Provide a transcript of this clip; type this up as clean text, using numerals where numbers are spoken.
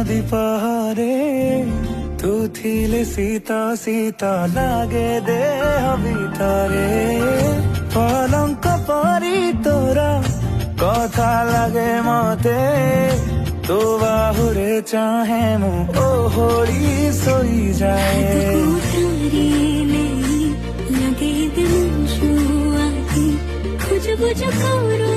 ନଦୀ ପାହାରେ ତୁ ଥିଲେ ସୀତା ସୀତା ଲାଗେ ଦେହ ଭିତରେ ପଲଙ୍କ ପରି ତୋର କଥା ଲାଗେ ମତେ ତୋ ବାହୁରେ ଚାହେଁ ମୁଁ ଓହଳି ଶୋଇଯାଏ लगे दिल खुशबू खुशबू जो